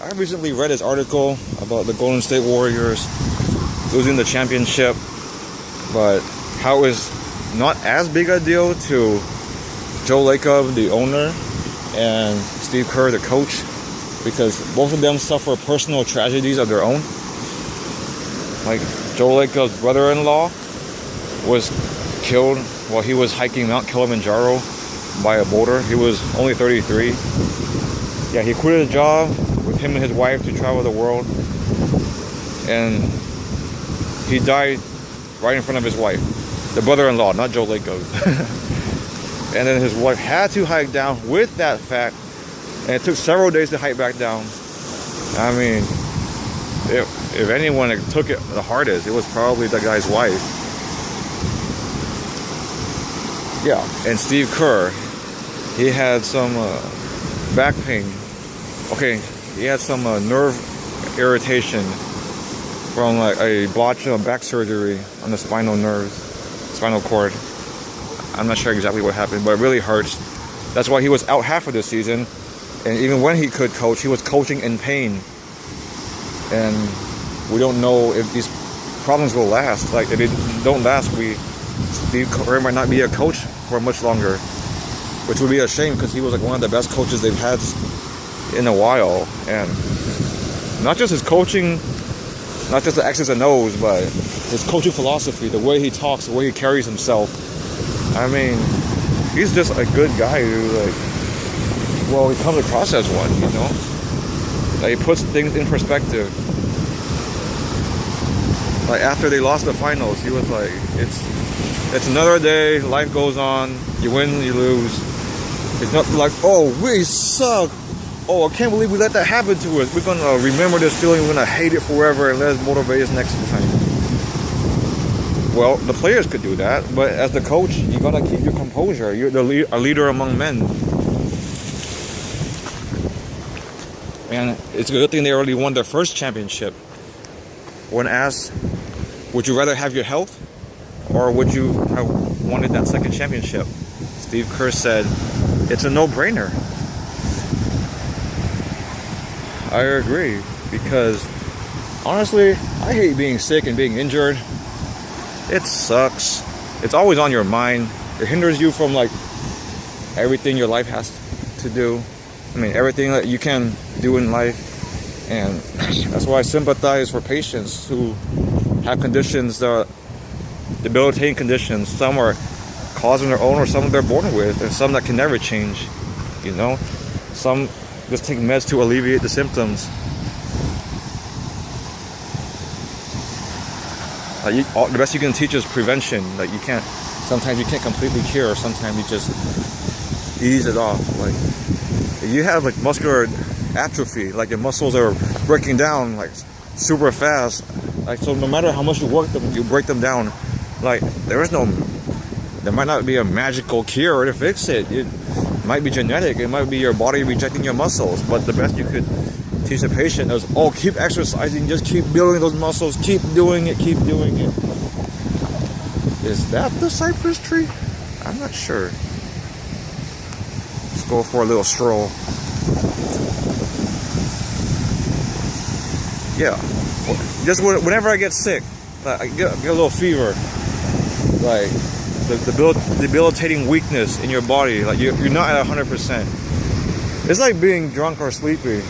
I recently read his article about the Golden State Warriors losing the championship, but how it's not as big a deal to Joe Lacob, the owner, and Steve Kerr, the coach, because both of them suffer personal tragedies of their own. Like Joe Lacob's brother-in-law was killed while he was hiking Mount Kilimanjaro by a boulder. He was only 33. Yeah, he quit his job with him and his wife to travel the world, and he died right in front of his wife, the brother-in-law, not Joe Lacob. And then his wife had to hike down with that fact, and it took several days to hike back down. I mean, if anyone took it the hardest, it was probably the guy's wife. Yeah, and Steve Kerr, he had some back pain. Okay, he had some nerve irritation from like a botch of back surgery on the spinal cord. I'm not sure exactly what happened, but it really hurts. That's why he was out half of the season. And even when he could coach, he was coaching in pain. And we don't know if these problems will last. Like, if they don't last, Steve Kerr might not be a coach for much longer, which would be a shame because he was like one of the best coaches they've had in a while. And not just his coaching, not just the X's and O's, but his coaching philosophy, the way he talks, the way he carries himself. I mean, he's just a good guy who, like, well, he comes across as one, you know? Like, he puts things in perspective. Like, after they lost the finals, he was like, it's another day, life goes on, you win, you lose. It's not like, oh, we suck. Oh, I can't believe we let that happen to us. We're gonna remember this feeling, we're gonna hate it forever, and let us motivate us next time. Well, the players could do that, but as the coach, you gotta keep your composure. You're a leader among men. And it's a good thing they already won their first championship. When asked, would you rather have your health, or would you have wanted that second championship? Steve Kerr said, it's a no-brainer. I agree, because honestly, I hate being sick and being injured. It sucks. It's always on your mind. It hinders you from like everything your life has to do. I mean, everything that you can do in life. And that's why I sympathize for patients who have conditions, debilitating conditions. Some are caused on their own, or some they're born with, and some that can never change, you know? Some just take meds to alleviate the symptoms. The best you can teach is prevention. Like, sometimes you can't completely cure, sometimes you just ease it off. Like, you have like muscular atrophy, like your muscles are breaking down like super fast. Like, so no matter how much you work them, you break them down. Like, there might not be a magical cure to fix it. It might be genetic, it might be your body rejecting your muscles, but the best you could teach a patient is, oh, keep exercising, just keep building those muscles, keep doing it, keep doing it. Is that the cypress tree? I'm not sure. Let's go for a little stroll. Yeah, just whenever I get sick, I get a little fever, like the debilitating weakness in your body, like you're not at 100%. It's like being drunk or sleepy,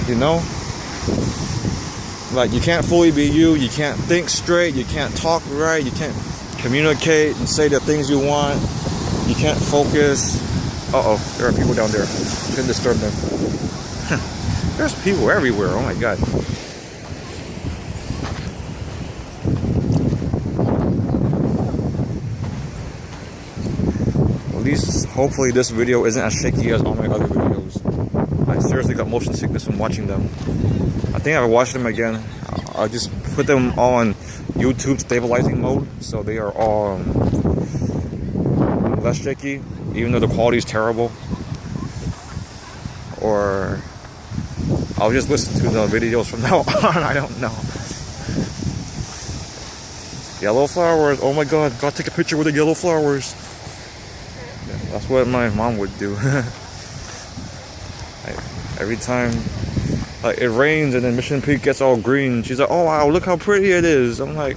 you know? Like, you can't fully be you, you can't think straight, you can't talk right, you can't communicate and say the things you want, you can't focus. Uh-oh, there are people down there. Shouldn't disturb them. There's people everywhere, oh my god. At least, hopefully this video isn't as shaky as all my other videos. I seriously got motion sickness from watching them. I think I'll watch them again. I'll just put them all on YouTube stabilizing mode, so they are all less shaky, even though the quality is terrible. Or I'll just listen to the videos from now on. I don't know. Yellow flowers. Oh my god, gotta take a picture with the yellow flowers. That's what my mom would do. Every time Like it rains and then Mission Peak gets all green. She's like, oh wow, look how pretty it is. I'm like,